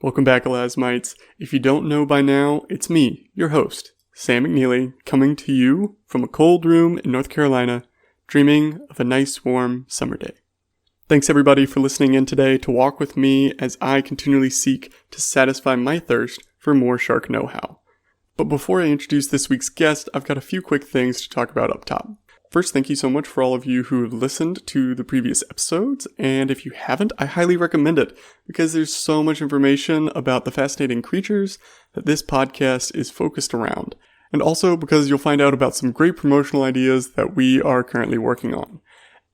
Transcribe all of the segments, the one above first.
Welcome back, Elasmites. If you don't know by now, it's me, your host, Sam McNeely, coming to you from a cold room in North Carolina, dreaming of a nice warm summer day. Thanks everybody for listening in today to walk with me as I continually seek to satisfy my thirst for more shark know-how. But before I introduce this week's guest, I've got a few quick things to talk about up top. First, thank you so much for all of you who have listened to the previous episodes, and if you haven't, I highly recommend it, because there's so much information about the fascinating creatures that this podcast is focused around, and also because you'll find out about some great promotional ideas that we are currently working on.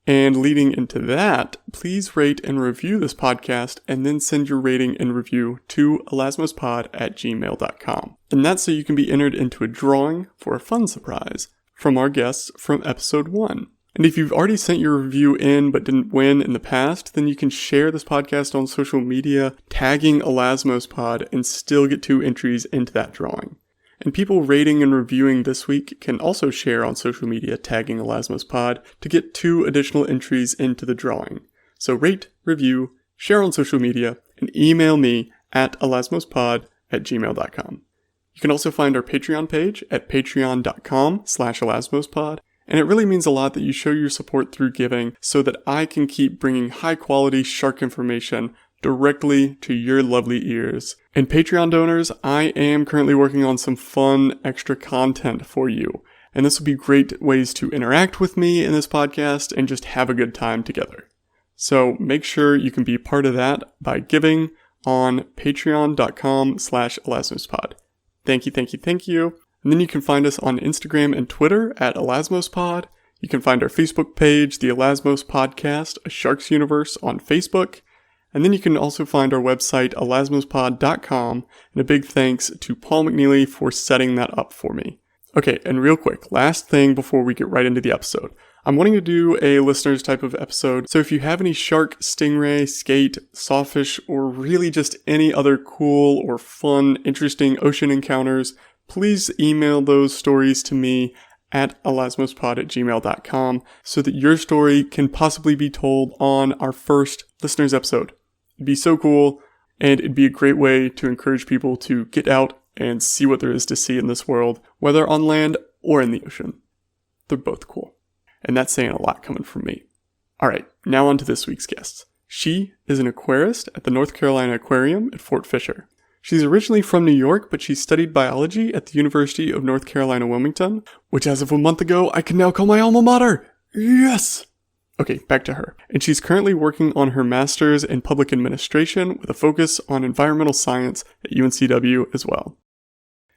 And leading into that, please rate and review this podcast, and then send your rating and review to elasmospod@gmail.com. And that's so you can be entered into a drawing for a fun surprise from our guests from episode 1. And if you've already sent your review in but didn't win in the past, then you can share this podcast on social media, tagging Elasmospod, and still get 2 entries into that drawing. And people rating and reviewing this week can also share on social media, tagging Elasmospod, to get 2 additional entries into the drawing. So rate, review, share on social media, and email me at elasmospod@gmail.com. You can also find our Patreon page at patreon.com/elasmospod, and it really means a lot that you show your support through giving so that I can keep bringing high-quality shark information directly to your lovely ears. And Patreon donors, I am currently working on some fun extra content for you, and this will be great ways to interact with me in this podcast and just have a good time together. So make sure you can be part of that by giving on patreon.com/elasmospod. Thank you. And then you can find us on Instagram and Twitter at Elasmospod. You can find our Facebook page, the Elasmos Podcast, A Shark's Universe, on Facebook. And then you can also find our website, elasmospod.com. And a big thanks to Paul McNeely for setting that up for me. Okay, and real quick, last thing before we get right into the episode. I'm wanting to do a listeners type of episode, so if you have any shark, stingray, skate, sawfish, or really just any other cool or fun, interesting ocean encounters, please email those stories to me at elasmospod@gmail.com so that your story can possibly be told on our first listeners episode. It'd be so cool, and it'd be a great way to encourage people to get out and see what there is to see in this world, whether on land or in the ocean. They're both cool. And that's saying a lot coming from me. Alright, now on to this week's guest. She is an aquarist at the North Carolina Aquarium at Fort Fisher. She's originally from New York, but she studied biology at the University of North Carolina, Wilmington, which as of a month ago, I can now call my alma mater! Yes! Okay, back to her. And she's currently working on her master's in public administration with a focus on environmental science at UNCW as well.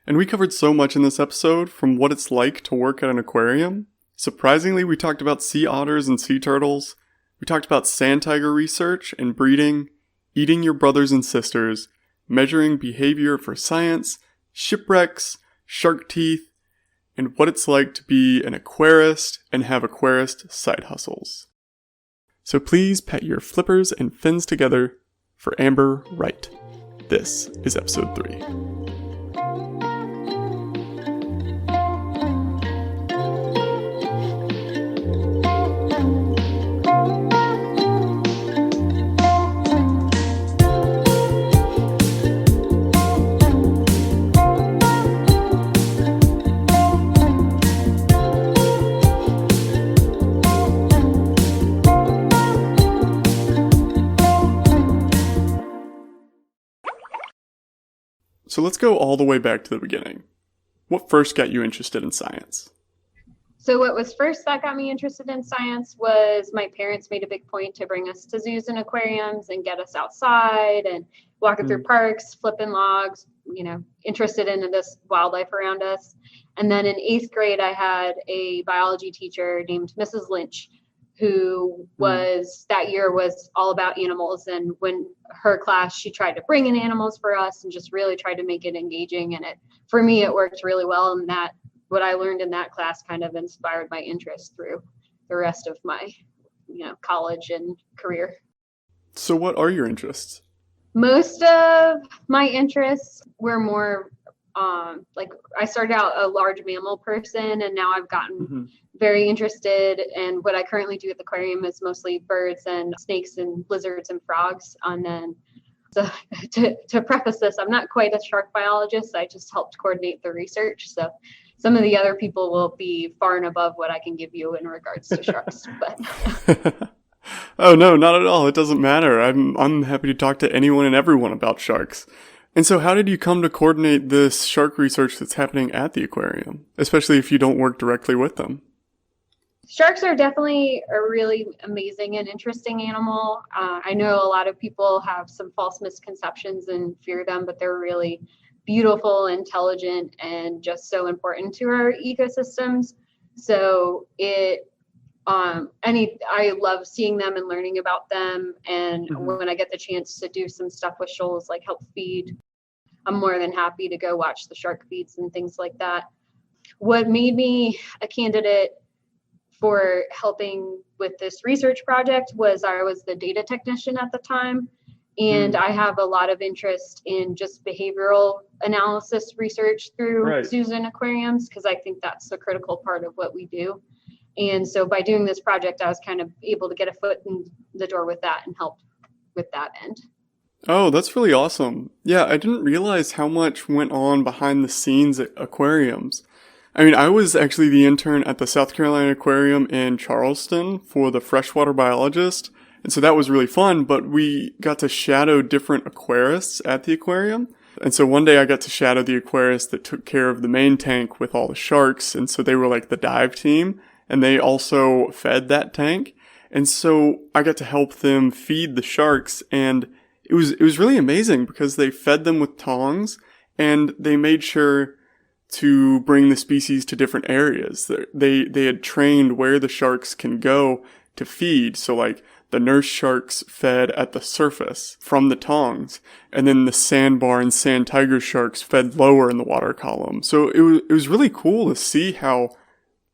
And we covered so much in this episode, from what it's like to work at an aquarium. Surprisingly, we talked about sea otters and sea turtles. We talked about sand tiger research and breeding, eating your brothers and sisters, measuring behavior for science, shipwrecks, shark teeth, and what it's like to be an aquarist and have aquarist side hustles. So please pat your flippers and fins together for Amber Wright. This is episode 3. So let's go all the way back to the beginning. What first got you interested in science? So what was first that got me interested in science was my parents made a big point to bring us to zoos and aquariums and get us outside and walking through parks, flipping logs, interested in this wildlife around us. And then in 8th grade, I had a biology teacher named Mrs. Lynch, who that year was all about animals. And when her class, she tried to bring in animals for us and just really tried to make it engaging. And for me, it worked really well. And what I learned in that class kind of inspired my interest through the rest of my, college and career. So what are your interests? Most of my interests were more I started out a large mammal person, and now I've gotten very interested. And what I currently do at the aquarium is mostly birds and snakes and lizards and frogs. And then So to preface this, I'm not quite a shark biologist. I just helped coordinate the research. So some of the other people will be far and above what I can give you in regards to sharks. But Oh no, not at all. It doesn't matter. I'm happy to talk to anyone and everyone about sharks. And so how did you come to coordinate this shark research that's happening at the aquarium, especially if you don't work directly with them? sharks are definitely a really amazing and interesting animal. I know a lot of people have some false misconceptions and fear them, but they're really beautiful, intelligent, and just so important to our ecosystems. So I love seeing them and learning about them. And when I get the chance to do some stuff with shoals, like help feed, I'm more than happy to go watch the shark feeds and things like that. What made me a candidate for helping with this research project was I was the data technician at the time. And I have a lot of interest in just behavioral analysis research through zoos and aquariums, because I think that's a critical part of what we do. And so by doing this project, I was kind of able to get a foot in the door with that and help with that end. Oh, that's really awesome. Yeah, I didn't realize how much went on behind the scenes at aquariums. I mean, I was actually the intern at the South Carolina Aquarium in Charleston for the freshwater biologist. And so that was really fun, but we got to shadow different aquarists at the aquarium. And so one day I got to shadow the aquarist that took care of the main tank with all the sharks. And so they were like the dive team, and they also fed that tank. And so I got to help them feed the sharks, and it was really amazing because they fed them with tongs, and they made sure to bring the species to different areas. They had trained where the sharks can go to feed. So like the nurse sharks fed at the surface from the tongs, and then the sandbar and sand tiger sharks fed lower in the water column. So it was really cool to see how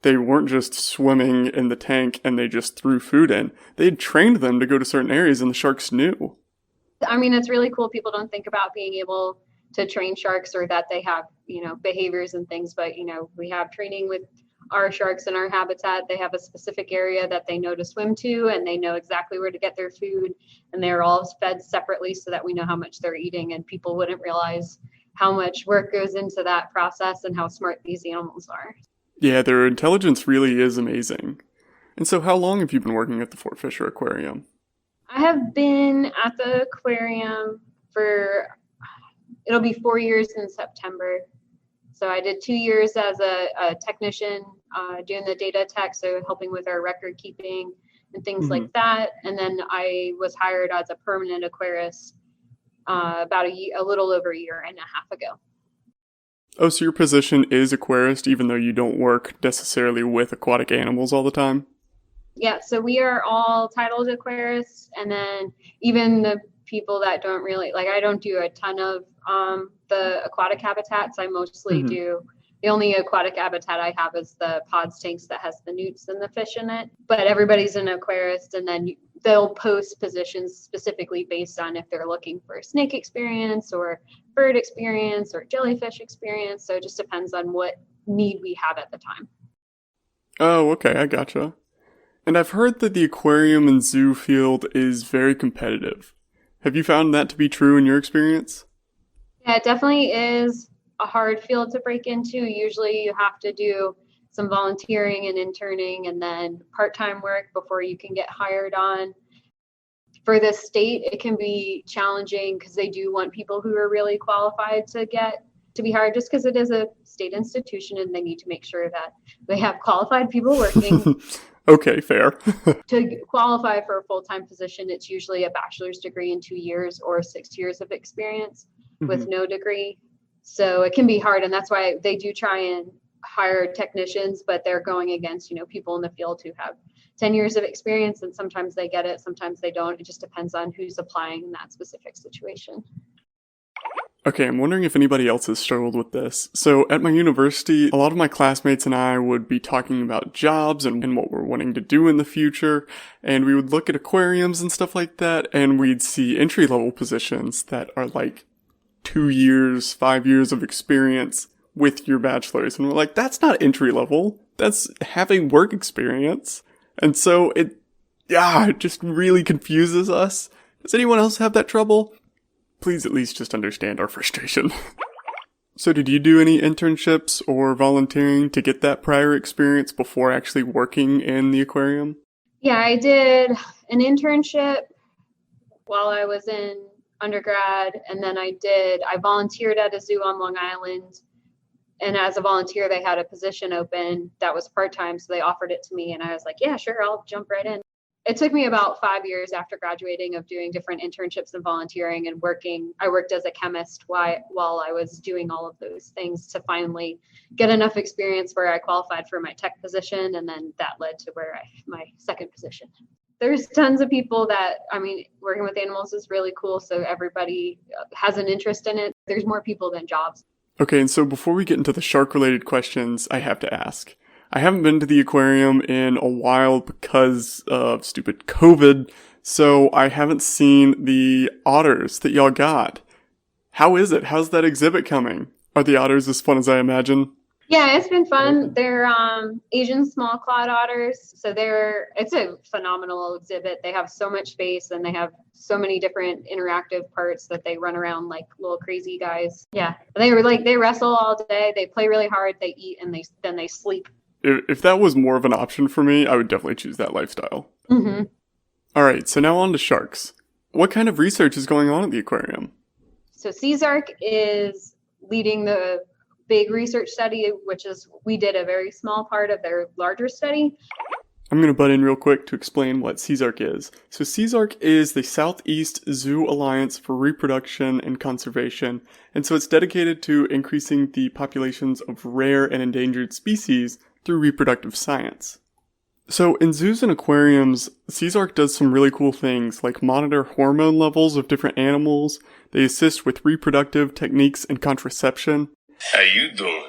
they weren't just swimming in the tank and they just threw food in. They had trained them to go to certain areas, and the sharks knew. I mean, it's really cool. People don't think about being able to train sharks, or that they have, behaviors and things, but, we have training with our sharks in our habitat. They have a specific area that they know to swim to, and they know exactly where to get their food, and they're all fed separately so that we know how much they're eating, and people wouldn't realize how much work goes into that process and how smart these animals are. Yeah, their intelligence really is amazing. And so how long have you been working at the Fort Fisher Aquarium? I have been at the aquarium it'll be 4 years in September. So I did 2 years as a technician, doing the data tech, so helping with our record keeping and things like that. And then I was hired as a permanent aquarist about a little over a year and a half ago. Oh, so your position is aquarist, even though you don't work necessarily with aquatic animals all the time? Yeah, so we are all titled aquarists, and then even the people that don't really, I don't do a ton of the aquatic habitats. I mostly do, the only aquatic habitat I have is the pods tanks that has the newts and the fish in it. But everybody's an aquarist, and then they'll post positions specifically based on if they're looking for snake experience or bird experience or jellyfish experience. So it just depends on what need we have at the time. Oh, okay, I gotcha. And I've heard that the aquarium and zoo field is very competitive. Have you found that to be true in your experience? Yeah, it definitely is a hard field to break into. Usually you have to do some volunteering and interning and then part-time work before you can get hired on. For the state, it can be challenging because they do want people who are really qualified to be hired, just because it is a state institution and they need to make sure that they have qualified people working. Okay, fair. To qualify for a full-time position, it's usually a bachelor's degree in 2 years or 6 years of experience with no degree. So it can be hard, and that's why they do try and hire technicians, but they're going against, people in the field who have 10 years of experience, and sometimes they get it, sometimes they don't. It just depends on who's applying in that specific situation. Okay, I'm wondering if anybody else has struggled with this. So at my university, a lot of my classmates and I would be talking about jobs and what we're wanting to do in the future, and we would look at aquariums and stuff like that, and we'd see entry-level positions that are like 2 years, 5 years of experience with your bachelor's, and we're like, that's not entry-level, that's having work experience. And so it just really confuses us. Does anyone else have that trouble? please at least just understand our frustration. So did you do any internships or volunteering to get that prior experience before actually working in the aquarium? Yeah, I did an internship while I was in undergrad, and then I volunteered at a zoo on Long Island. And as a volunteer, they had a position open that was part-time, so they offered it to me, and I was like, yeah, sure, I'll jump right in. It took me about 5 years after graduating of doing different internships and volunteering and working. I worked as a chemist while I was doing all of those things to finally get enough experience where I qualified for my tech position, and then that led to my second position. There's tons of people working with animals is really cool, so everybody has an interest in it. There's more people than jobs. Okay, and so before we get into the shark-related questions, I have to ask. I haven't been to the aquarium in a while because of stupid COVID, so I haven't seen the otters that y'all got. How is it? How's that exhibit coming? Are the otters as fun as I imagine? Yeah, it's been fun. They're Asian small clawed otters, so it's a phenomenal exhibit. They have so much space and they have so many different interactive parts that they run around like little crazy guys. Yeah, they wrestle all day. They play really hard. They eat and then they sleep. If that was more of an option for me, I would definitely choose that lifestyle. Mm-hmm. All right, so now on to sharks. What kind of research is going on at the aquarium? So CZARC is leading the big research study, we did a very small part of their larger study. I'm going to butt in real quick to explain what CZARC is. So CZARC is the Southeast Zoo Alliance for Reproduction and Conservation, and so it's dedicated to increasing the populations of rare and endangered species through reproductive science. So in zoos and aquariums, CZARC does some really cool things like monitor hormone levels of different animals. They assist with reproductive techniques and contraception. How you doing?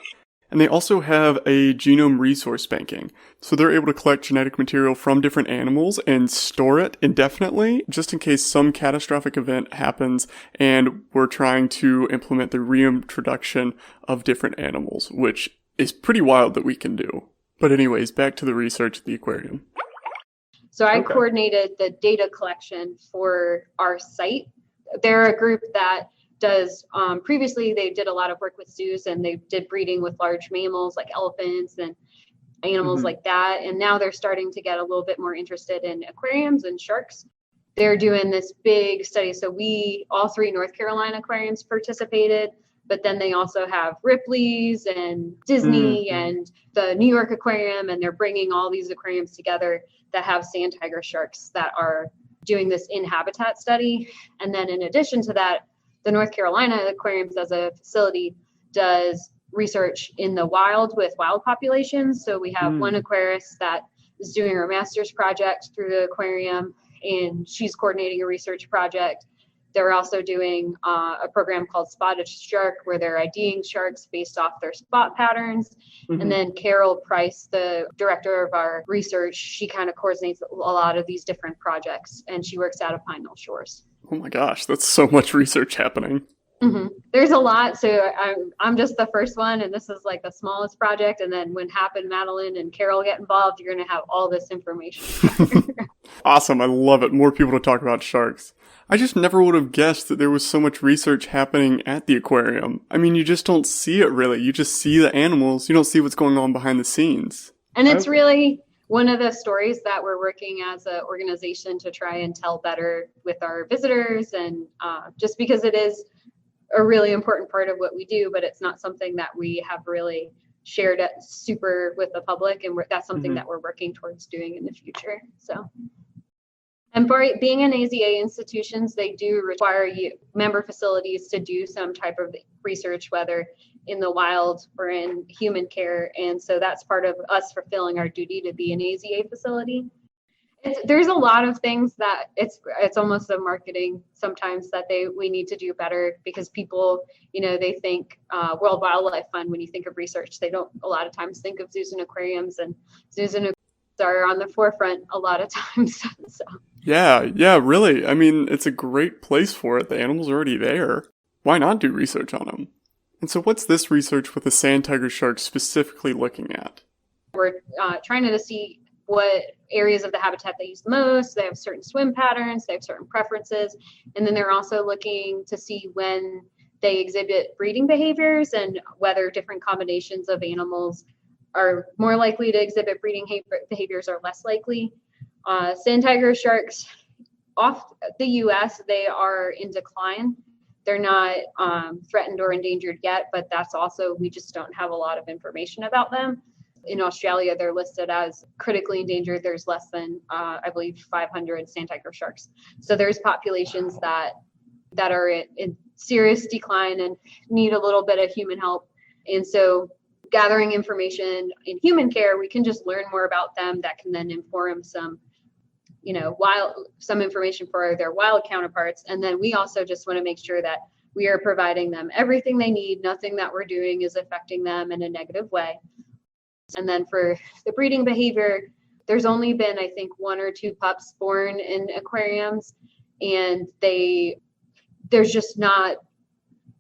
And they also have a genome resource banking. So they're able to collect genetic material from different animals and store it indefinitely, just in case some catastrophic event happens and we're trying to implement the reintroduction of different animals, which is pretty wild that we can do. But anyways, back to the research at the aquarium. So I coordinated the data collection for our site. They're a group that does, previously they did a lot of work with zoos and they did breeding with large mammals like elephants and animals like that. And now they're starting to get a little bit more interested in aquariums and sharks. They're doing this big study. So all 3 North Carolina aquariums participated, but then they also have Ripley's and Disney and the New York Aquarium, and they're bringing all these aquariums together that have sand tiger sharks that are doing this in habitat study. And then in addition to that, the North Carolina Aquariums as a facility does research in the wild with wild populations. So we have one aquarist that is doing her master's project through the aquarium, and she's coordinating a research project. They're also doing a program called Spotted Shark, where they're IDing sharks based off their spot patterns. And then Carol Price, the director of our research, she kind of coordinates a lot of these different projects, and she works out of Pine Knoll Shores. Oh my gosh, that's so much research happening. There's a lot. So I'm just the first one, and this is like the smallest project. And then when Hap and Madeline and Carol get involved, you're going to have all this information. Awesome. I love it. More people to talk about sharks. I just never would have guessed that there was so much research happening at the aquarium. I mean, you just don't see it really. You just see the animals. You don't see what's going on behind the scenes. And it's really one of the stories that we're working as an organization to try and tell better with our visitors, and just because it is a really important part of what we do, but it's not something that we have really shared super with the public, and that's something that we're working towards doing in the future. So, and for being in AZA institutions, they do require member facilities to do some type of research, whether in the wild or in human care, and so that's part of us fulfilling our duty to be an AZA facility. There's a lot of things that it's almost a marketing sometimes that we need to do better, because people, they think World Wildlife Fund, when you think of research, they don't a lot of times think of zoos and aquariums, and zoos and aquariums are on the forefront a lot of times. So. Yeah, really. I mean, it's a great place for it. The animals are already there. Why not do research on them? And so what's this research with the sand tiger shark specifically looking at? We're trying to see what areas of the habitat they use the most. They have certain swim patterns, they have certain preferences. And then they're also looking to see when they exhibit breeding behaviors and whether different combinations of animals are more likely to exhibit breeding behaviors or less likely. Sand tiger sharks off the US, they are in decline. They're not threatened or endangered yet, but that's also, we just don't have a lot of information about them. In Australia, they're listed as critically endangered. There's less than, I believe, 500 sand tiger sharks. So there's populations that are in serious decline and need a little bit of human help. And so gathering information in human care, we can just learn more about them that can then inform some information for their wild counterparts. And then we also just want to make sure that we are providing them everything they need. Nothing that we're doing is affecting them in a negative way. And then for the breeding behavior, there's only been, I think, 1 or 2 pups born in aquariums, and there's just not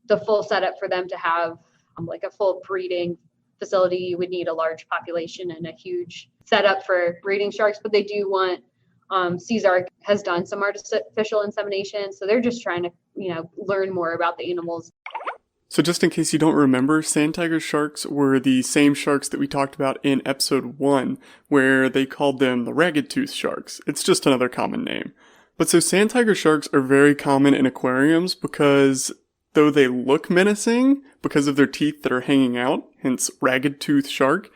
the full setup for them to have like a full breeding facility. You would need a large population and a huge setup for breeding sharks, but they do want, CSARC has done some artificial insemination. So they're just trying to, learn more about the animals. So just in case you don't remember, sand tiger sharks were the same sharks that we talked about in episode 1, where they called them the ragged tooth sharks. It's just another common name. But so sand tiger sharks are very common in aquariums because though they look menacing because of their teeth that are hanging out, hence ragged tooth shark,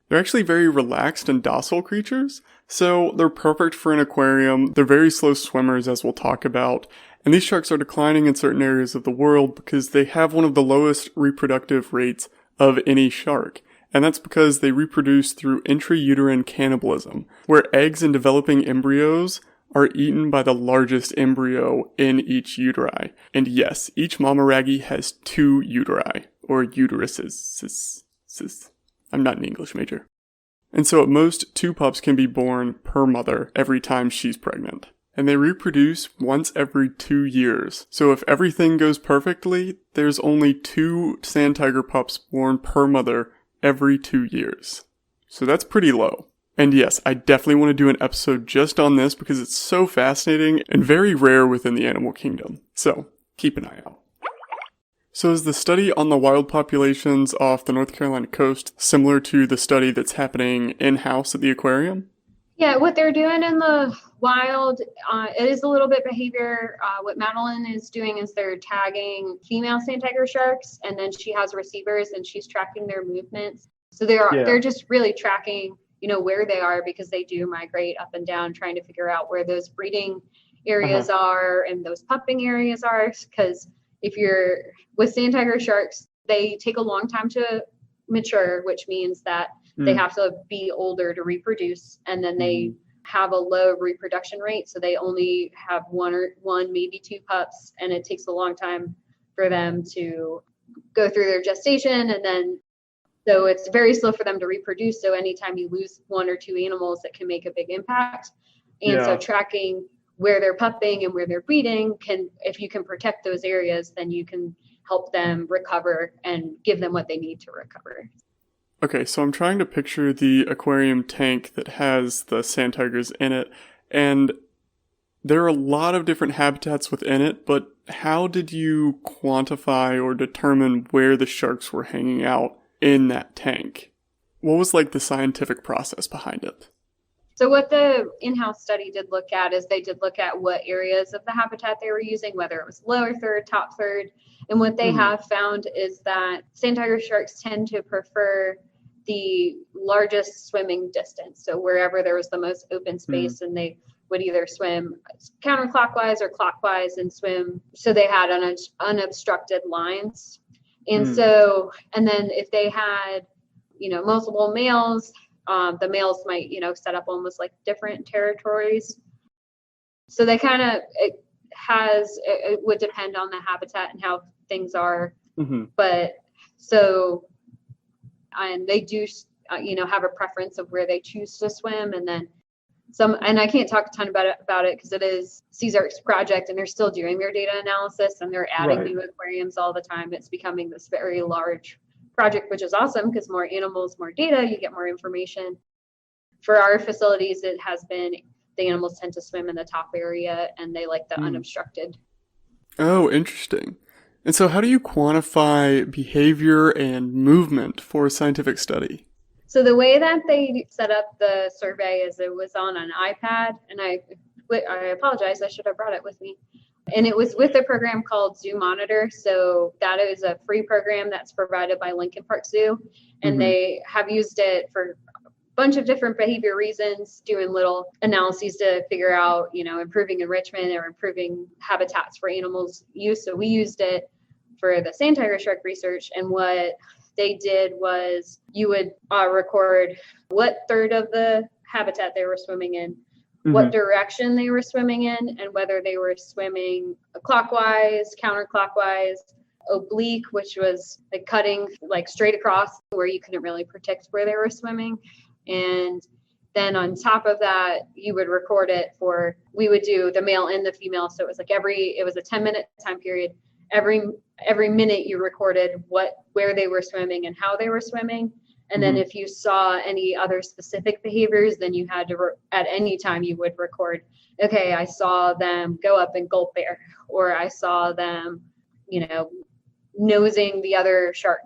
they're actually very relaxed and docile creatures. So they're perfect for an aquarium. They're very slow swimmers, as we'll talk about. And these sharks are declining in certain areas of the world because they have one of the lowest reproductive rates of any shark. And that's because they reproduce through intrauterine cannibalism, where eggs and developing embryos are eaten by the largest embryo in each uteri. And yes, each mama raggy has 2 uteri, or uteruses. I'm not an English major. And so at most, 2 pups can be born per mother every time she's pregnant. And they reproduce once every 2 years. So if everything goes perfectly, there's only 2 sand tiger pups born per mother every 2 years. So that's pretty low. And yes, I definitely want to do an episode just on this because it's so fascinating and very rare within the animal kingdom. So keep an eye out. So is the study on the wild populations off the North Carolina coast similar to the study that's happening in-house at the aquarium? Yeah, what they're doing in the wild, it is a little bit behavior. What Madeline is doing is they're tagging female sand tiger sharks, and then she has receivers and she's tracking their movements. So they're just really tracking, where they are, because they do migrate up and down, trying to figure out where those breeding areas are and those pupping areas are. Because if you're with sand tiger sharks, they take a long time to mature, which means that they have to be older to reproduce, and then they have a low reproduction rate. So they only have one, maybe 2 pups, and it takes a long time for them to go through their gestation. And then, so it's very slow for them to reproduce. So anytime you lose 1 or 2 animals, that can make a big impact. And so tracking where they're pupping and where they're breeding if you can protect those areas, then you can help them recover and give them what they need to recover. Okay, so I'm trying to picture the aquarium tank that has the sand tigers in it, and there are a lot of different habitats within it, but how did you quantify or determine where the sharks were hanging out in that tank? What was the scientific process behind it? So what the in-house study did look at is they did look at what areas of the habitat they were using, whether it was lower third, top third. And what they have found is that sand tiger sharks tend to prefer the largest swimming distance. So wherever there was the most open space, and they would either swim counterclockwise or clockwise and swim. So they had unobstructed lines. And so, and then if they had, multiple males, the males might, set up almost like different territories. So they it would depend on the habitat and how things are. But so, and they do, have a preference of where they choose to swim. And then and I can't talk a ton about it because it is CSARC's project and they're still doing their data analysis and they're adding new aquariums all the time. It's becoming this very large project, which is awesome because more animals, more data, you get more information. for our facilities, it has been the animals tend to swim in the top area and they like the unobstructed. Oh, interesting. And so how do you quantify behavior and movement for a scientific study? So the way that they set up the survey is it was on an iPad, and I apologize, I should have brought it with me. And it was with a program called Zoo Monitor. So that is a free program that's provided by Lincoln Park Zoo. And they have used it for a bunch of different behavior reasons, doing little analyses to figure out, improving enrichment or improving habitats for animals use. So we used it for the sand tiger shark research. And what they did was you would record what third of the habitat they were swimming in, what direction they were swimming in, and whether they were swimming clockwise, counterclockwise, oblique, which was like cutting like straight across where you couldn't really predict where they were swimming. And then on top of that, you would record it we would do the male and the female. So it was like it was a 10-minute time period. Every minute you recorded where they were swimming and how they were swimming. And then if you saw any other specific behaviors, then you had to, at any time you would record, okay, I saw them go up and gulp air, or I saw them, nosing the other shark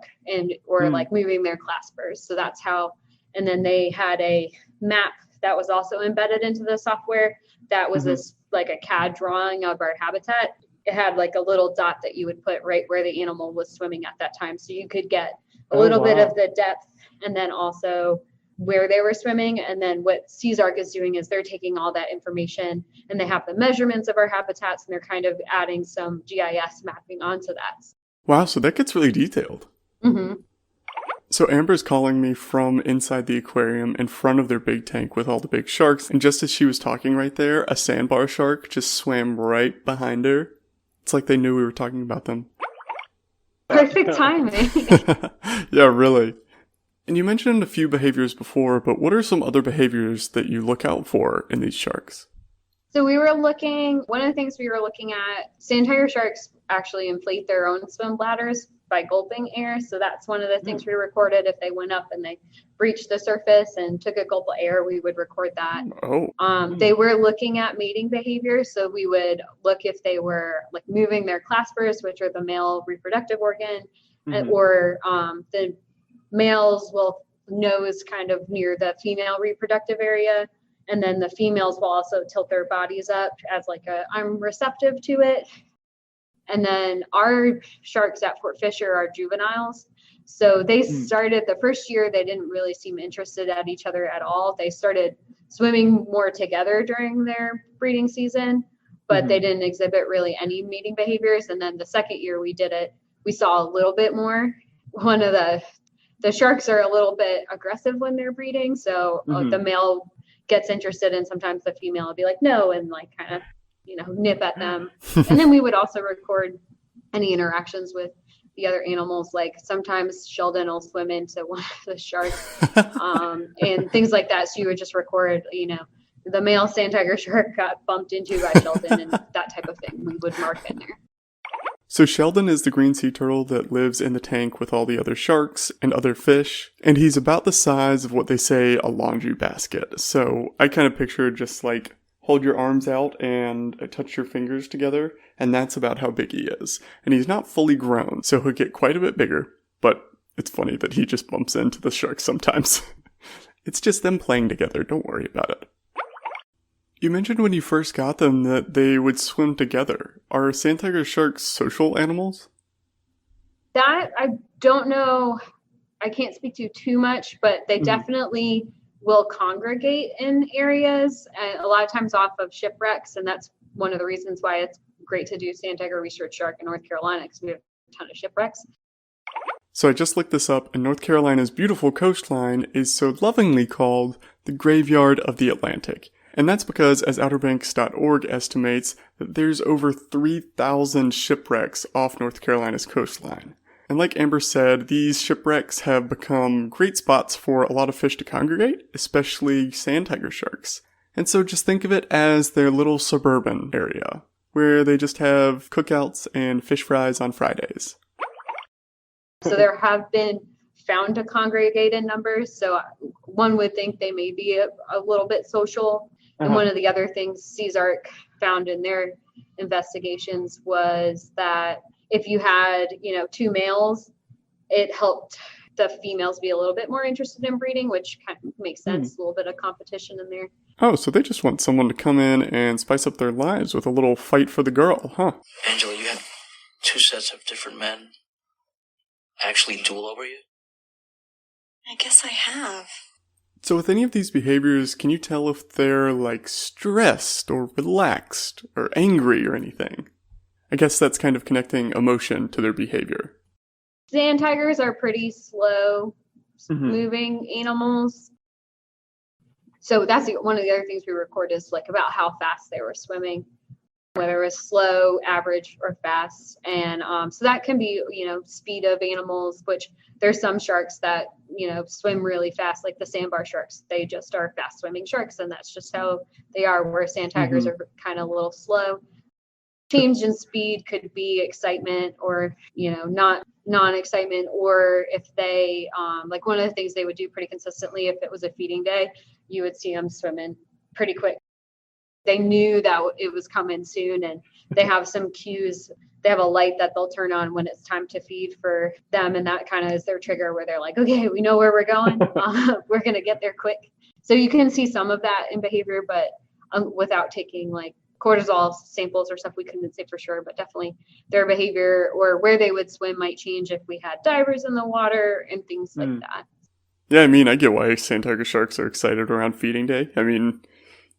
or like moving their claspers. So that's how, and then they had a map that was also embedded into the software that was like a CAD drawing of our habitat. It had like a little dot that you would put right where the animal was swimming at that time. So you could get a little bit of the depth and then also where they were swimming. And then what CZARC is doing is they're taking all that information and they have the measurements of our habitats and they're kind of adding some GIS mapping onto that. Wow, so that gets really detailed. So Amber's calling me from inside the aquarium in front of their big tank with all the big sharks. And just as she was talking right there, a sandbar shark just swam right behind her. It's like they knew we were talking about them. Perfect timing. Yeah, really. And you mentioned a few behaviors before, but what are some other behaviors that you look out for in these sharks? So one of the things we were looking at, sand tiger sharks actually inflate their own swim bladders by gulping air. So that's one of the things we recorded. If they went up and they breached the surface and took a gulp of air, we would record that. They were looking at mating behavior. So we would look if they were like moving their claspers, which are the male reproductive organ, or the males will nose kind of near the female reproductive area. And then the females will also tilt their bodies up as like I'm receptive to it. And then our sharks at Fort Fisher are juveniles. So they started the first year, they didn't really seem interested at each other at all. They started swimming more together during their breeding season, but they didn't exhibit really any mating behaviors. And then the second year we did it, we saw a little bit more. One of the sharks are a little bit aggressive when they're breeding. So the male gets interested and sometimes the female will be like, no, and like kind of, nip at them. And then we would also record any interactions with the other animals. Like sometimes Sheldon will swim into one of the sharks and things like that. So you would just record, the male sand tiger shark got bumped into by Sheldon and that type of thing we would mark in there. So Sheldon is the green sea turtle that lives in the tank with all the other sharks and other fish, and he's about the size of what they say a laundry basket. So I kind of picture just like hold your arms out and touch your fingers together, and that's about how big he is. And he's not fully grown, so he'll get quite a bit bigger, but it's funny that he just bumps into the sharks sometimes. It's just them playing together, don't worry about it. You mentioned when you first got them that they would swim together. Are sand tiger sharks social animals? That I don't know. I can't speak to too much, but they definitely will congregate in areas, and a lot of times off of shipwrecks. And that's one of the reasons why it's great to do sand tiger research shark in North Carolina, because we have a ton of shipwrecks. So I just looked this up, and North Carolina's beautiful coastline is so lovingly called the Graveyard of the Atlantic. And that's because, as outerbanks.org estimates, that there's over 3,000 shipwrecks off North Carolina's coastline. And like Amber said, these shipwrecks have become great spots for a lot of fish to congregate, especially sand tiger sharks. And so just think of it as their little suburban area, where they just have cookouts and fish fries on Fridays. So there have been found to congregate in numbers. So one would think they may be a little bit social. And one of the other things CSARC found in their investigations was that if you had, two males, it helped the females be a little bit more interested in breeding, which kind of makes sense. A little bit of competition in there. Oh, so they just want someone to come in and spice up their lives with a little fight for the girl, huh? Angela, you had 2 sets of different men actually duel over you? I guess I have. So with any of these behaviors, can you tell if they're like stressed or relaxed or angry or anything? I guess that's kind of connecting emotion to their behavior. Sand tigers are pretty slow moving animals. So that's one of the other things we record is like about how fast they were swimming, whether it was slow, average, or fast. And so that can be, speed of animals, which there's some sharks that, swim really fast, like the sandbar sharks. They just are fast swimming sharks, and that's just how they are, where sand tigers are kind of a little slow. Change in speed could be excitement or, not non-excitement, or if they, like one of the things they would do pretty consistently, if it was a feeding day, you would see them swimming pretty quick. They knew that it was coming soon, and they have some cues. They have a light that they'll turn on when it's time to feed for them, and that kind of is their trigger where they're like, okay, we know where we're going. We're going to get there quick. So you can see some of that in behavior, but without taking like cortisol samples or stuff, we couldn't say for sure, but definitely their behavior or where they would swim might change if we had divers in the water and things like that. Yeah, I mean, I get why sand tiger sharks are excited around feeding day. I mean,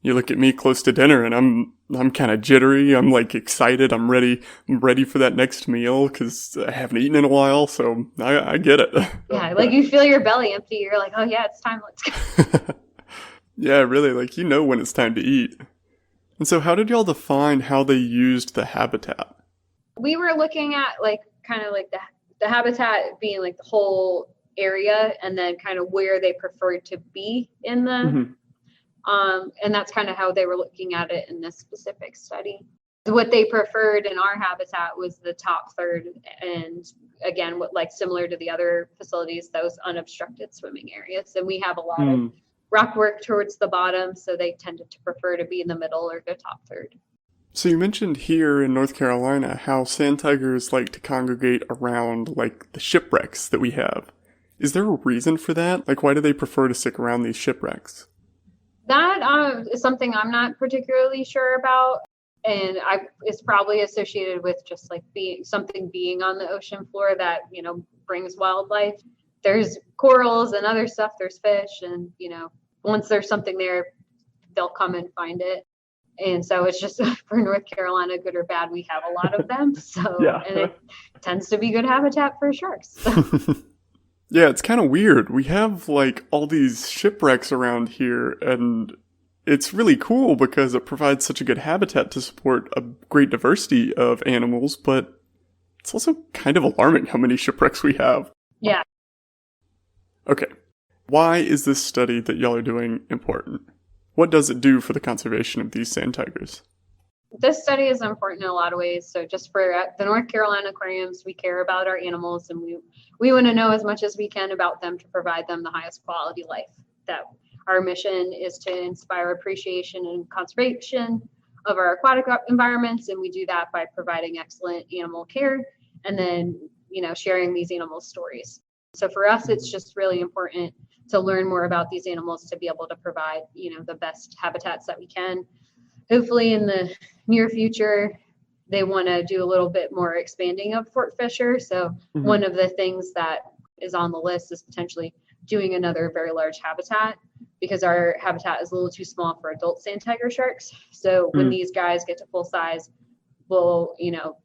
you look at me close to dinner and I'm kind of jittery. I'm like excited. I'm ready for that next meal because I haven't eaten in a while. So I get it. Yeah, like you feel your belly empty. You're like, oh yeah, it's time. Let's go. Yeah, really. Like, when it's time to eat. And so how did y'all define how they used the habitat? We were looking at like kind of like the habitat being like the whole area, and then kind of where they preferred to be in the and that's kind of how they were looking at it in this specific study. What they preferred in our habitat was the top third, and again, similar to the other facilities, those unobstructed swimming areas. And we have a lot of rock work towards the bottom, so they tended to prefer to be in the middle or the top third. So you mentioned here in North Carolina how sand tigers like to congregate around like the shipwrecks that we have. Is there a reason for that? Like, why do they prefer to stick around these shipwrecks? That is something I'm not particularly sure about, and it's probably associated with just like being on the ocean floor that brings wildlife. There's corals and other stuff. There's fish, and once there's something there, they'll come and find it. And so it's just for North Carolina, good or bad, we have a lot of them. So and it tends to be good habitat for sharks. So. Yeah, it's kind of weird. We have like all these shipwrecks around here, and it's really cool because it provides such a good habitat to support a great diversity of animals, but it's also kind of alarming how many shipwrecks we have. Yeah. Okay. Why is this study that y'all are doing important? What does it do for the conservation of these sand tigers? This study is important in a lot of ways. So just for the North Carolina Aquariums, we care about our animals, and we want to know as much as we can about them to provide them the highest quality life. That our mission is to inspire appreciation and conservation of our aquatic environments, and we do that by providing excellent animal care and then, sharing these animals' stories. So for us, it's just really important to learn more about these animals to be able to provide, the best habitats that we can. Hopefully in the near future, they want to do a little bit more expanding of Fort Fisher. So one of the things that is on the list is potentially doing another very large habitat, because our habitat is a little too small for adult sand tiger sharks. So when these guys get to full size, they'll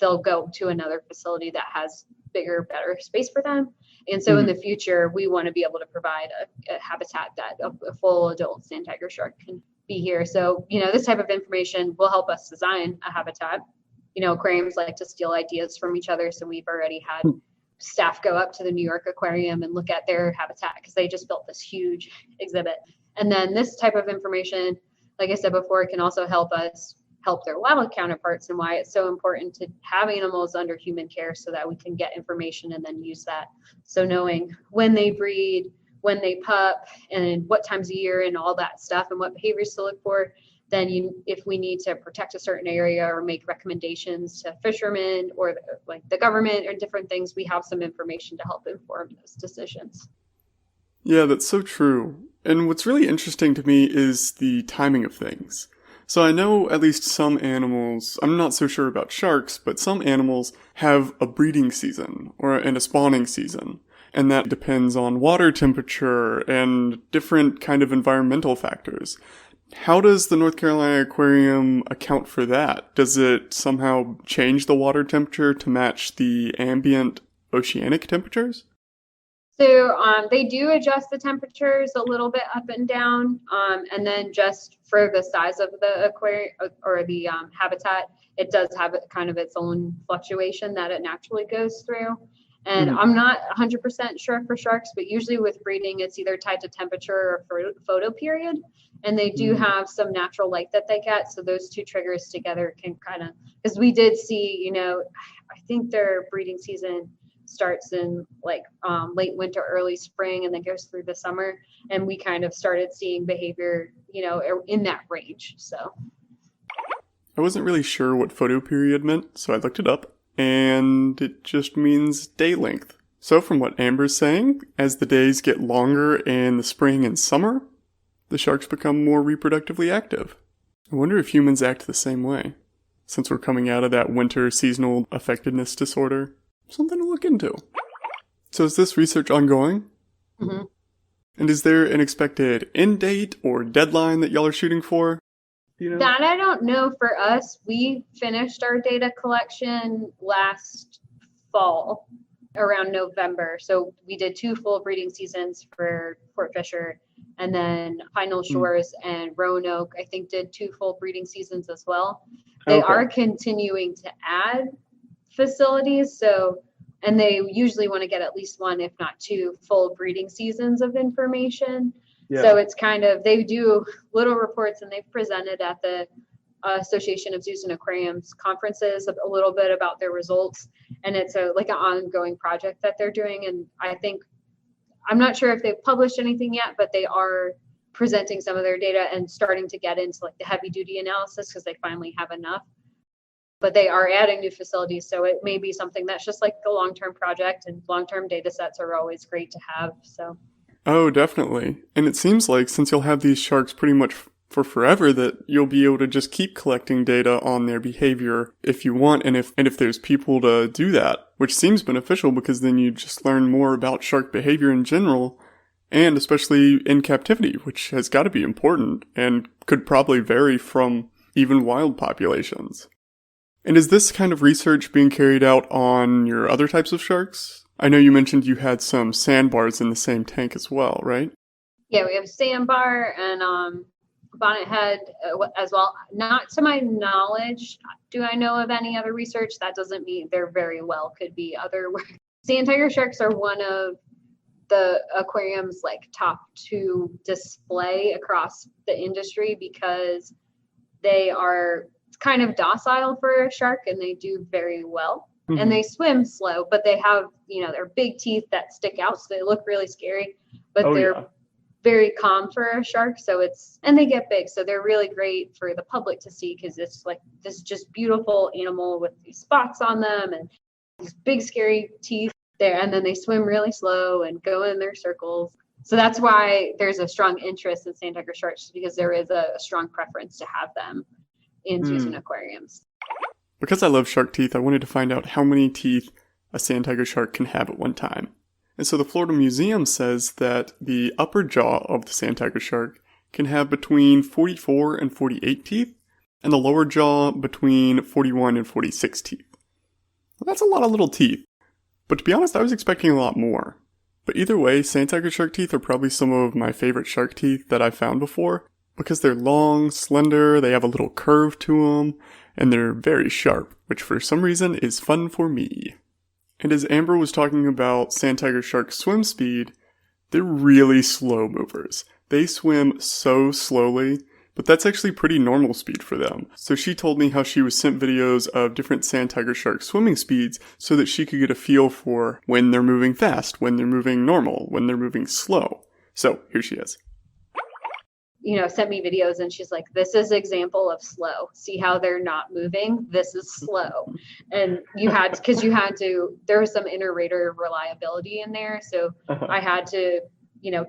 go to another facility that has bigger, better space for them. And so in the future, we want to be able to provide a habitat that a full adult sand tiger shark can be here. So, this type of information will help us design a habitat. Aquariums like to steal ideas from each other. So we've already had staff go up to the New York Aquarium and look at their habitat because they just built this huge exhibit. And then this type of information, like I said before, can also help us help their wild counterparts, and why it's so important to have animals under human care so that we can get information and then use that. So knowing when they breed, when they pup, and what times of year and all that stuff, and what behaviors to look for, then if we need to protect a certain area or make recommendations to fishermen or like the government or different things, we have some information to help inform those decisions. Yeah, that's so true. And what's really interesting to me is the timing of things. So I know at least some animals, I'm not so sure about sharks, but some animals have a breeding season and a spawning season. And that depends on water temperature and different kind of environmental factors. How does the North Carolina Aquarium account for that? Does it somehow change the water temperature to match the ambient oceanic temperatures? So they do adjust the temperatures a little bit up and down, and then just for the size of the aquarium or the habitat, it does have kind of its own fluctuation that it naturally goes through. And I'm not 100% sure for sharks, but usually with breeding, it's either tied to temperature or photo period. And they do have some natural light that they get. So those two triggers together can kind of, because we did see, I think their breeding season starts in like late winter, early spring, and then goes through the summer. And we kind of started seeing behavior, in that range. So I wasn't really sure what photo period meant, so I looked it up, and it just means day length. So from what Amber's saying, as the days get longer in the spring and summer, the sharks become more reproductively active. I wonder if humans act the same way, since we're coming out of that winter seasonal affectedness disorder. Something to look into. So is this research ongoing? Mm-hmm. And is there an expected end date or deadline that y'all are shooting for? That I don't know. For us, we finished our data collection last fall, around November. So we did 2 full breeding seasons for Fort Fisher, and then Final Shores and Roanoke, I think, did 2 full breeding seasons as well. They are continuing to add facilities, and they usually want to get at least 1, if not 2, full breeding seasons of information. Yeah. So it's kind of, they do little reports, and they've presented at the Association of Zoos and Aquariums conferences a little bit about their results, and it's like an ongoing project that they're doing. And I think, I'm not sure if they've published anything yet, but they are presenting some of their data and starting to get into like the heavy duty analysis because they finally have enough. But they are adding new facilities, so it may be something that's just like a long-term project, and long-term data sets are always great to have. So. Oh, definitely. And it seems like since you'll have these sharks pretty much for forever, that you'll be able to just keep collecting data on their behavior if you want, and if there's people to do that, which seems beneficial because then you just learn more about shark behavior in general, and especially in captivity, which has got to be important and could probably vary from even wild populations. And is this kind of research being carried out on your other types of sharks? I know you mentioned you had some sandbars in the same tank as well, right? Yeah, we have sandbar and bonnethead as well. Not to my knowledge do I know of any other research. That doesn't mean there very well could be other. Sand tiger sharks are one of the aquarium's like top 2 display across the industry because they are kind of docile for a shark and they do very well. And they swim slow, but they have, their big teeth that stick out, so they look really scary, but they're very calm for a shark. So and they get big, so they're really great for the public to see because it's like this just beautiful animal with these spots on them and these big scary teeth there, and then they swim really slow and go in their circles. So that's why there's a strong interest in sand tiger sharks, because there is a strong preference to have them in zoos and aquariums. Because I love shark teeth, I wanted to find out how many teeth a sand tiger shark can have at one time. And so the Florida Museum says that the upper jaw of the sand tiger shark can have between 44 and 48 teeth, and the lower jaw between 41 and 46 teeth. Well, that's a lot of little teeth. But to be honest, I was expecting a lot more. But either way, sand tiger shark teeth are probably some of my favorite shark teeth that I've found before, because they're long, slender, they have a little curve to them, and they're very sharp, which for some reason is fun for me. And as Amber was talking about sand tiger shark swim speed, they're really slow movers. They swim so slowly, but but that's actually pretty normal speed for them. So she told me how she was sent videos of different sand tiger shark swimming speeds so that she could get a feel for when they're moving fast, when they're moving normal, when they're moving slow. So here she is. Sent me videos and she's like, this is example of slow. See how they're not moving? This is slow. And there was some inter-rater reliability in there. So I had to,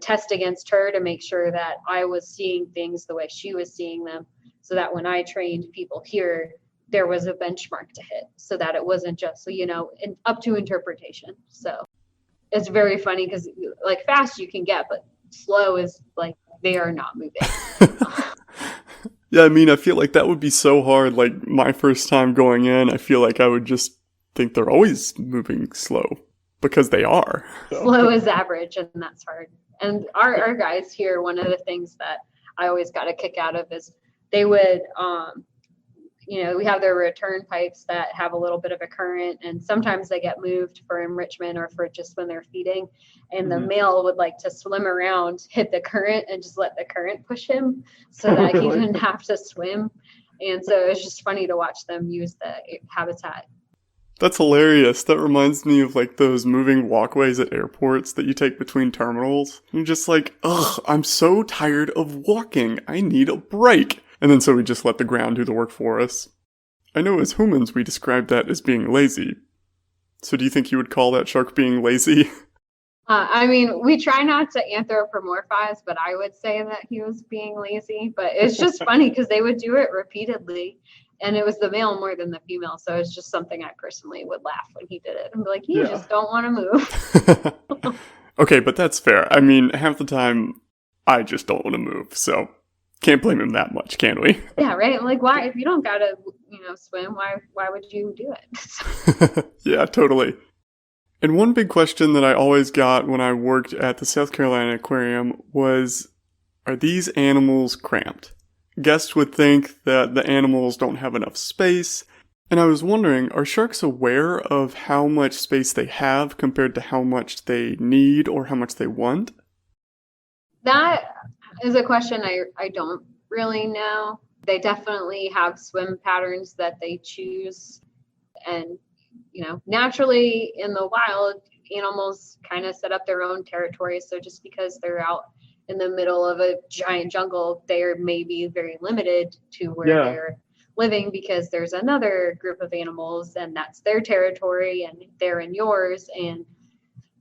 test against her to make sure that I was seeing things the way she was seeing them. So that when I trained people here, there was a benchmark to hit so that it wasn't just, up to interpretation. So it's very funny because like fast you can get, but slow is like, they are not moving. Yeah, I mean, I feel like that would be so hard. Like my first time going in, I feel like I would just think they're always moving slow because they are. Slow is average, and that's hard. And our guys here, one of the things that I always got a kick out of is they would, we have their return pipes that have a little bit of a current, and sometimes they get moved for enrichment or for just when they're feeding. And the male would like to swim around, hit the current, and just let the current push him so that he didn't have to swim. And so it was just funny to watch them use the habitat. That's hilarious. That reminds me of like those moving walkways at airports that you take between terminals. You're just like, ugh, I'm so tired of walking. I need a break. And then so we just let the ground do the work for us. I know as humans we describe that as being lazy. So do you think you would call that shark being lazy? We try not to anthropomorphize, but I would say that he was being lazy. But it's just funny because they would do it repeatedly. And it was the male more than the female. So it's just something I personally would laugh when he did it and be like, you just don't want to move. Okay, but that's fair. I mean, half the time I just don't want to move. So can't blame him that much, can we? Yeah, right. Like, why? If you don't gotta, swim, why would you do it? Yeah, totally. And one big question that I always got when I worked at the South Carolina Aquarium was, are these animals cramped? Guests would think that the animals don't have enough space. And I was wondering, are sharks aware of how much space they have compared to how much they need or how much they want? That is a question I don't really know. They definitely have swim patterns that they choose. And, naturally in the wild, animals kind of set up their own territories. So just because they're out in the middle of a giant jungle, they're maybe very limited to where they're living because there's another group of animals and that's their territory and they're in yours. And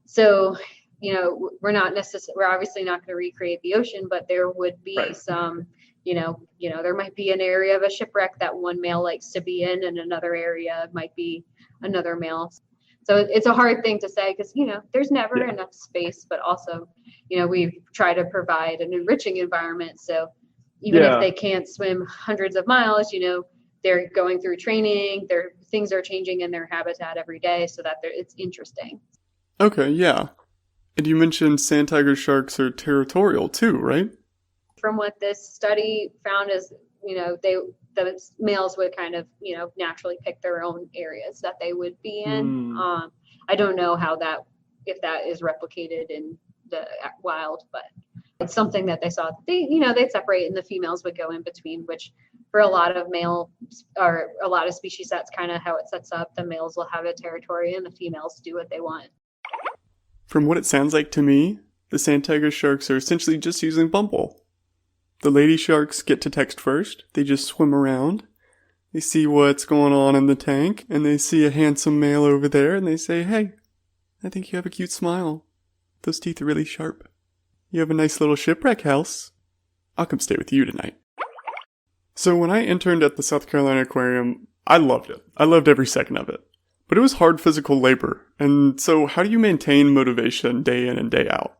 so, we're obviously not going to recreate the ocean, but there would be some, there might be an area of a shipwreck that one male likes to be in and another area might be another male. So it's a hard thing to say because, there's never enough space, but also, we try to provide an enriching environment. So even if they can't swim hundreds of miles, they're going through training, things are changing in their habitat every day so that it's interesting. Okay, yeah. And you mentioned sand tiger sharks are territorial too, right? From what this study found is, the males would kind of, naturally pick their own areas that they would be in. I don't know if that is replicated in the wild, but it's something that they saw. They'd separate and the females would go in between, which for a lot of a lot of species, that's kind of how it sets up. The males will have a territory and the females do what they want. From what it sounds like to me, the sand tiger sharks are essentially just using Bumble. The lady sharks get to text first. They just swim around. They see what's going on in the tank, and they see a handsome male over there, and they say, hey, I think you have a cute smile. Those teeth are really sharp. You have a nice little shipwreck house. I'll come stay with you tonight. So when I interned at the South Carolina Aquarium, I loved it. I loved every second of it. But it was hard physical labor. And so how do you maintain motivation day in and day out?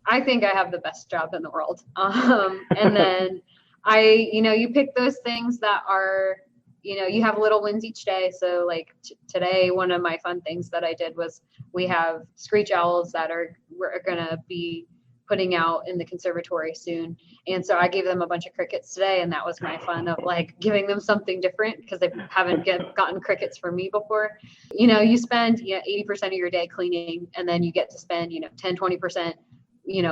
I think I have the best job in the world. And then you pick those things that are, you have little wins each day. So like today, one of my fun things that I did was we have screech owls that we're going to be putting out in the conservatory soon. And so I gave them a bunch of crickets today. And that was my fun of like giving them something different because they haven't gotten crickets from me before. You spend 80% of your day cleaning and then you get to spend, 10, 20%,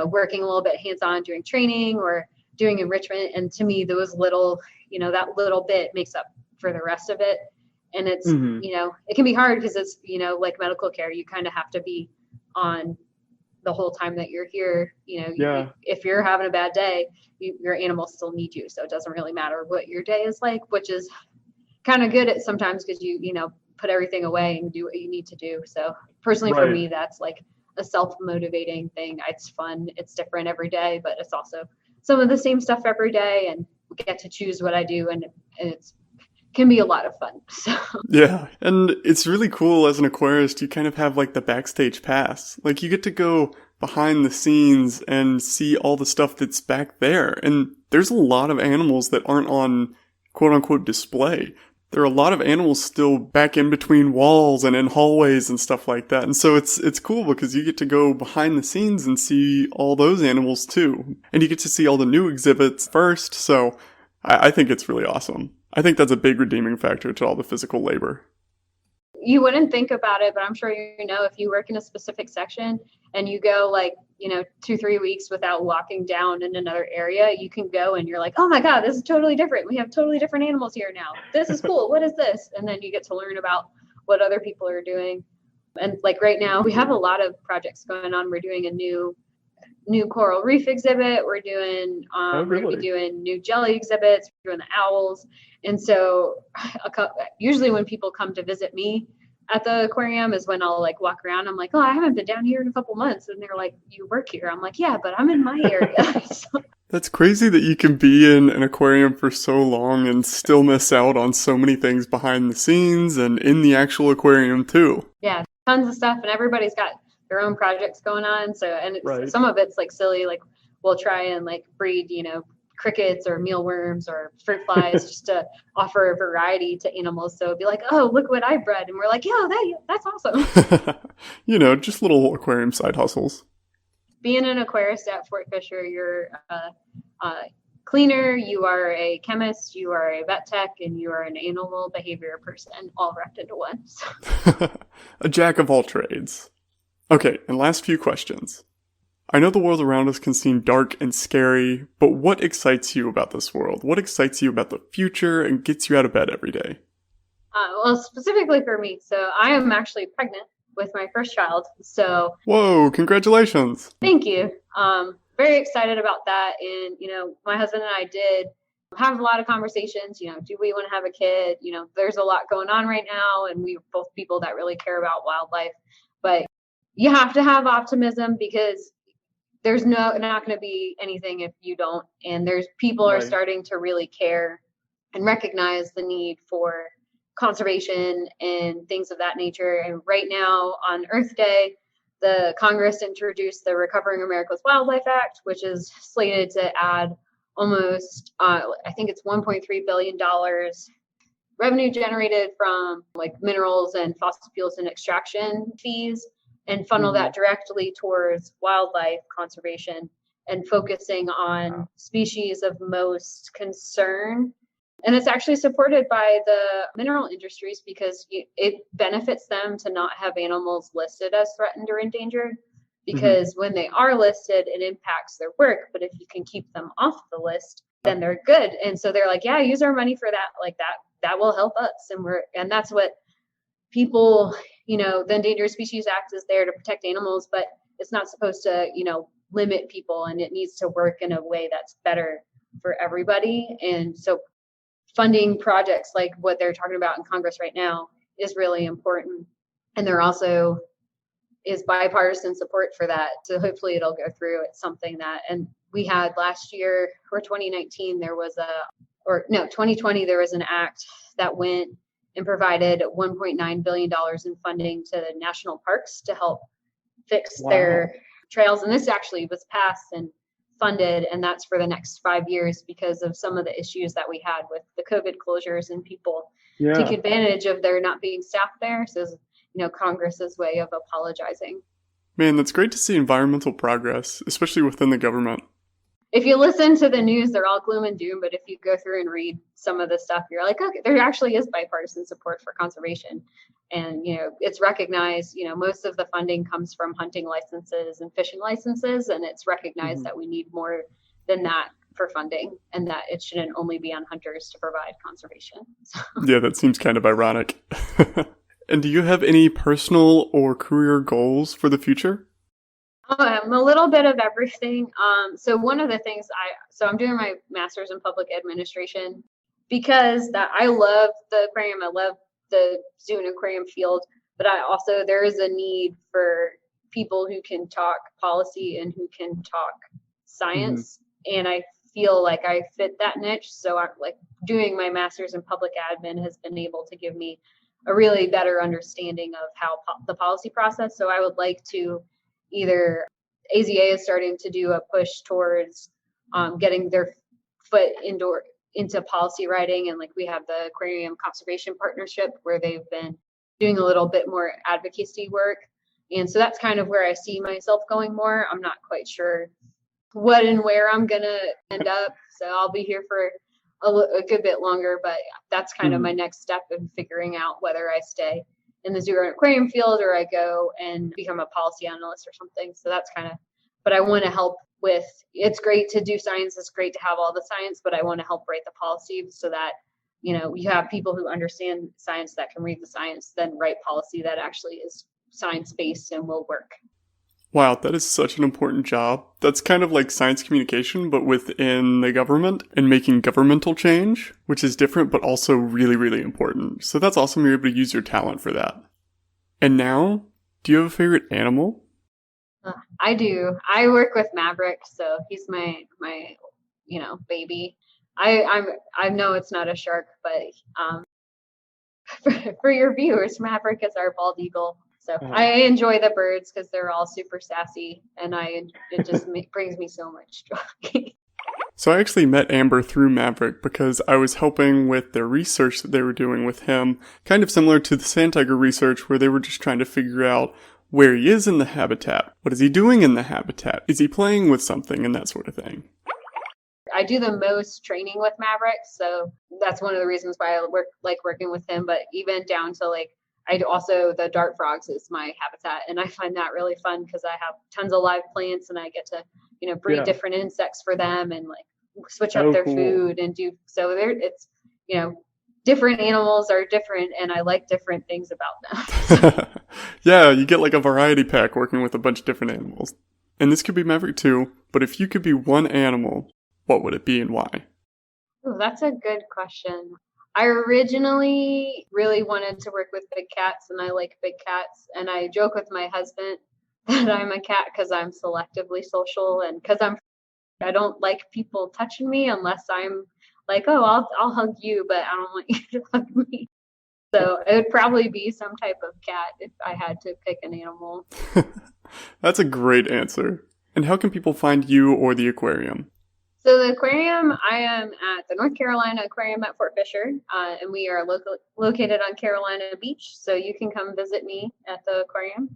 working a little bit hands-on doing training or doing enrichment. And to me, those little, that little bit makes up for the rest of it. And it's, it can be hard because it's, like medical care, you kind of have to be on the whole time that you're here. If you're having a bad day, your animals still need you. So it doesn't really matter what your day is like, which is kind of good at sometimes because you put everything away and do what you need to do. So personally for me, that's like a self-motivating thing. It's fun. It's different every day, but it's also some of the same stuff every day, and get to choose what I do. And it's can be a lot of fun. So. Yeah. And it's really cool as an aquarist, you kind of have like the backstage pass. Like you get to go behind the scenes and see all the stuff that's back there. And there's a lot of animals that aren't on quote unquote display. There are a lot of animals still back in between walls and in hallways and stuff like that. And so it's cool because you get to go behind the scenes and see all those animals too. And you get to see all the new exhibits first. So I think it's really awesome. I think that's a big redeeming factor to all the physical labor. You wouldn't think about it, but I'm sure if you work in a specific section and you go 2-3 weeks without walking down in another area, you can go and you're like, oh my God, this is totally different. We have totally different animals here now. This is cool. What is this? And then you get to learn about what other people are doing. And like right now, we have a lot of projects going on. We're doing a new coral reef exhibit. We're doing we're going to be doing new jelly exhibits. We're doing the owls. And so usually when people come to visit me at the aquarium is when I'll walk around. I'm like, oh, I haven't been down here in a couple months. And they're like, you work here? I'm like, yeah, but I'm in my area. So. That's crazy that you can be in an aquarium for so long and still miss out on so many things behind the scenes and in the actual aquarium too. Yeah, tons of stuff. And everybody's got their own projects going on. So, and some of it's silly, we'll try and breed, crickets or mealworms or fruit flies just to offer a variety to animals. So it'd be like, oh, look what I bred. And we're like, yeah, that's awesome. Just little aquarium side hustles. Being an aquarist at Fort Fisher, you're a cleaner, you are a chemist, you are a vet tech, and you are an animal behavior person, all wrapped into one. So. A jack of all trades. Okay, and last few questions. I know the world around us can seem dark and scary, but what excites you about this world? What excites you about the future and gets you out of bed every day? Well, specifically for me, so I am actually pregnant with my first child. So, whoa, congratulations. Thank you. Very excited about that. And, my husband and I did have a lot of conversations, do we want to have a kid? There's a lot going on right now, and we're both people that really care about wildlife, but you have to have optimism because there's not going to be anything if you don't. And there's people are starting to really care and recognize the need for conservation and things of that nature. And right now on Earth Day, the Congress introduced the Recovering America's Wildlife Act, which is slated to add almost, I think it's $1.3 billion revenue generated from minerals and fossil fuels and extraction fees, and funnel that directly towards wildlife conservation and focusing on species of most concern. And it's actually supported by the mineral industries because it benefits them to not have animals listed as threatened or endangered, because when they are listed, it impacts their work. But if you can keep them off the list, then they're good. And so they're like, yeah, use our money for that. That will help us. And that's what people, the Endangered Species Act is there to protect animals, but it's not supposed to, limit people, and it needs to work in a way that's better for everybody. And so funding projects like what they're talking about in Congress right now is really important. And there also is bipartisan support for that. So hopefully it'll go through. It's something that, and we had last year or 2019, 2020, there was an act that went and provided $1.9 billion in funding to national parks to help fix their trails. And this actually was passed and funded, and that's for the next 5 years because of some of the issues that we had with the COVID closures and people take advantage of there not being staff there. So, Congress's way of apologizing. Man, that's great to see environmental progress, especially within the government. If you listen to the news, they're all gloom and doom, but if you go through and read some of the stuff, you're like, okay, there actually is bipartisan support for conservation. And, it's recognized, most of the funding comes from hunting licenses and fishing licenses, and it's recognized that we need more than that for funding, and that it shouldn't only be on hunters to provide conservation. So. Yeah, that seems kind of ironic. And do you have any personal or career goals for the future? A little bit of everything. So one of the things I'm doing my master's in public administration because that I love the aquarium. I love the zoo and aquarium field, but there is a need for people who can talk policy and who can talk science. Mm-hmm. And I feel like I fit that niche. So I'm like doing my master's in public admin has been able to give me a really better understanding of how the policy process. So I would like to either AZA is starting to do a push towards getting their foot into policy writing. And like we have the Aquarium Conservation Partnership where they've been doing a little bit more advocacy work. And so that's kind of where I see myself going more. I'm not quite sure what and where I'm going to end up. So I'll be here for a good bit longer, but that's kind of my next step in figuring out whether I stay in the zoo or aquarium field or I go and become a policy analyst or something. So that's kind of, but I want to help with, it's great to do science. It's great to have all the science, but I want to help write the policy so that, you have people who understand science that can read the science, then write policy that actually is science-based and will work. Wow, that is such an important job. That's kind of like science communication, but within the government and making governmental change, which is different, but also really, really important. So that's awesome you're able to use your talent for that. And now, do you have a favorite animal? I do. I work with Maverick, so he's my baby. I know it's not a shark, but for your viewers, Maverick is our bald eagle. So I enjoy the birds because they're all super sassy, and it just brings me so much joy. So I actually met Amber through Maverick because I was helping with their research that they were doing with him, kind of similar to the sand tiger research where they were just trying to figure out where he is in the habitat. What is he doing in the habitat? Is he playing with something and that sort of thing? I do the most training with Maverick, so that's one of the reasons why I like working with him, but even down to the dart frogs is my habitat, and I find that really fun because I have tons of live plants and I get to, breed different insects for them and switch up their food and do so. It's different animals are different, and I like different things about them. Yeah, you get a variety pack working with a bunch of different animals, and this could be Maverick too. But if you could be one animal, what would it be and why? Oh, that's a good question. I originally really wanted to work with big cats, and I like big cats. And I joke with my husband that I'm a cat because I'm selectively social, and because I don't like people touching me unless I'm like, oh, I'll hug you, but I don't want you to hug me. So it would probably be some type of cat if I had to pick an animal. That's a great answer. And how can people find you or the aquarium? So the aquarium, I am at the North Carolina Aquarium at Fort Fisher, and we are located on Carolina Beach. So you can come visit me at the aquarium,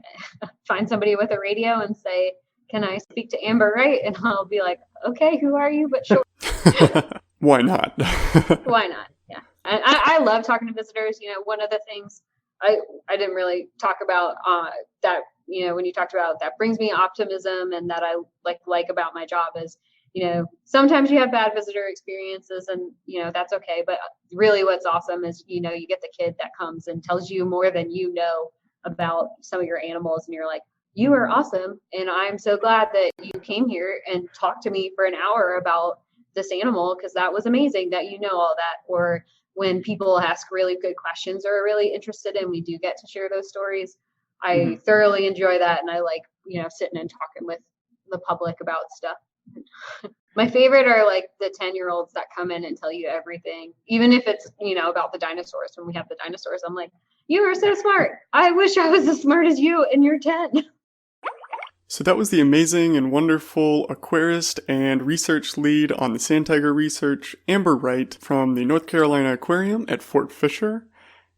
find somebody with a radio and say, can I speak to Amber Wright? And I'll be like, okay, who are you? But sure. Why not? Why not? Yeah. And I love talking to visitors. One of the things I didn't really talk about that, when you talked about that brings me optimism and that I like about my job is, sometimes you have bad visitor experiences and, that's okay. But really what's awesome is, you get the kid that comes and tells you more than you know about some of your animals. And you're like, you are awesome. And I'm so glad that you came here and talked to me for an hour about this animal because that was amazing that you know all that. Or when people ask really good questions or are really interested and we do get to share those stories, I thoroughly enjoy that. And I like, sitting and talking with the public about stuff. My favorite are the 10-year-olds that come in and tell you everything, even if it's, about the dinosaurs. When we have the dinosaurs, I'm like, you are so smart. I wish I was as smart as you and you're 10. So that was the amazing and wonderful aquarist and research lead on the sand tiger research, Amber Wright from the North Carolina Aquarium at Fort Fisher.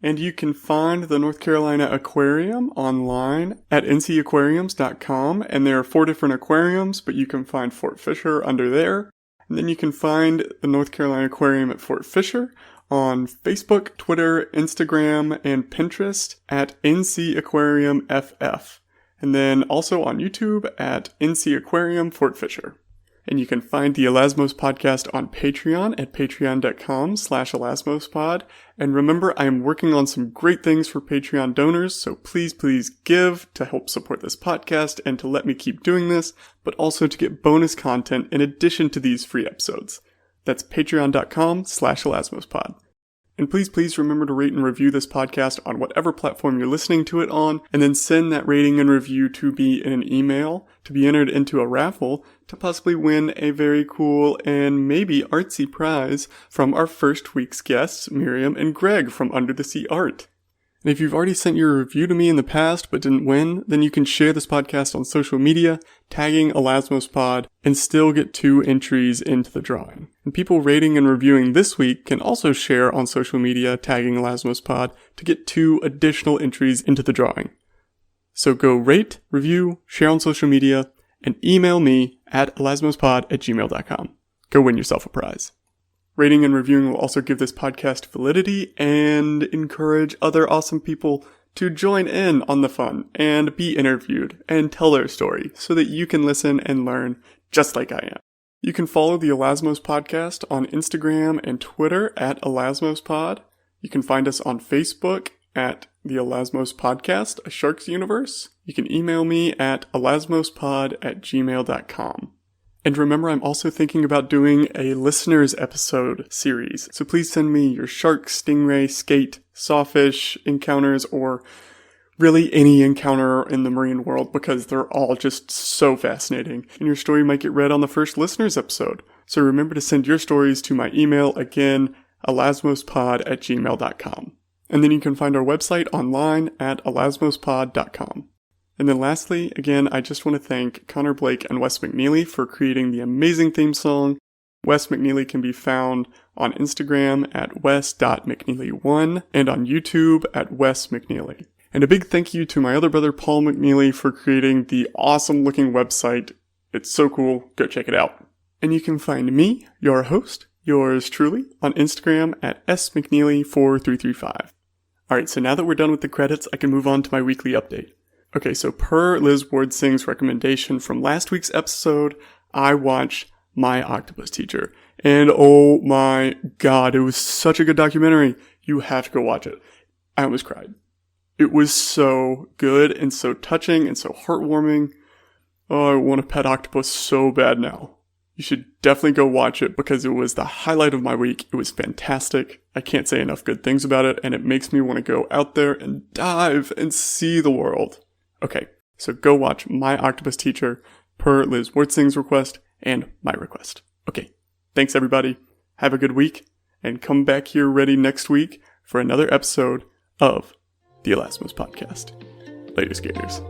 And you can find the North Carolina Aquarium online at ncaquariums.com. And there are 4 different aquariums, but you can find Fort Fisher under there. And then you can find the North Carolina Aquarium at Fort Fisher on Facebook, Twitter, Instagram, and Pinterest at ncaquariumff. And then also on YouTube at NC Aquarium Fort Fisher. And you can find the Elasmos Podcast on Patreon at patreon.com/elasmospod. And remember, I am working on some great things for Patreon donors, so please give to help support this podcast and to let me keep doing this, but also to get bonus content in addition to these free episodes. That's patreon.com/elasmospod. And please remember to rate and review this podcast on whatever platform you're listening to it on, and then send that rating and review to me in an email to be entered into a raffle to possibly win a very cool and maybe artsy prize from our first week's guests, Miriam and Greg from Under the Sea Art. And if you've already sent your review to me in the past but didn't win, then you can share this podcast on social media, tagging ElasmosPod, and still get 2 entries into the drawing. And people rating and reviewing this week can also share on social media, tagging ElasmosPod, to get 2 additional entries into the drawing. So go rate, review, share on social media, and email me at elasmospod@gmail.com. Go win yourself a prize. Rating and reviewing will also give this podcast validity and encourage other awesome people to join in on the fun and be interviewed and tell their story so that you can listen and learn just like I am. You can follow the Elasmos Podcast on Instagram and Twitter at ElasmosPod. You can find us on Facebook at the Elasmos Podcast, a Sharks Universe. You can email me at elasmospod@gmail.com. And remember, I'm also thinking about doing a listeners episode series. So please send me your shark, stingray, skate, sawfish encounters, or really any encounter in the marine world, because they're all just so fascinating. And your story might get read on the first listeners episode. So remember to send your stories to my email, again, elasmospod@gmail.com. And then you can find our website online at elasmospod.com. And then lastly, again, I just want to thank Connor Blake and Wes McNeely for creating the amazing theme song. Wes McNeely can be found on Instagram at wes.mcneely1 and on YouTube at Wes McNeely. And a big thank you to my other brother, Paul McNeely, for creating the awesome looking website. It's so cool. Go check it out. And you can find me, your host, yours truly, on Instagram at smcneely4335. Alright, so now that we're done with the credits, I can move on to my weekly update. Okay, so per Liz Wardsing's recommendation from last week's episode, I watched My Octopus Teacher. And oh my god, it was such a good documentary. You have to go watch it. I almost cried. It was so good and so touching and so heartwarming. Oh, I want a pet octopus so bad now. You should definitely go watch it because it was the highlight of my week. It was fantastic. I can't say enough good things about it, and it makes me want to go out there and dive and see the world. Okay, so go watch My Octopus Teacher per Liz Wardsing's request and my request. Okay, thanks everybody. Have a good week, and come back here ready next week for another episode of the Elasmos Podcast. Later, skaters.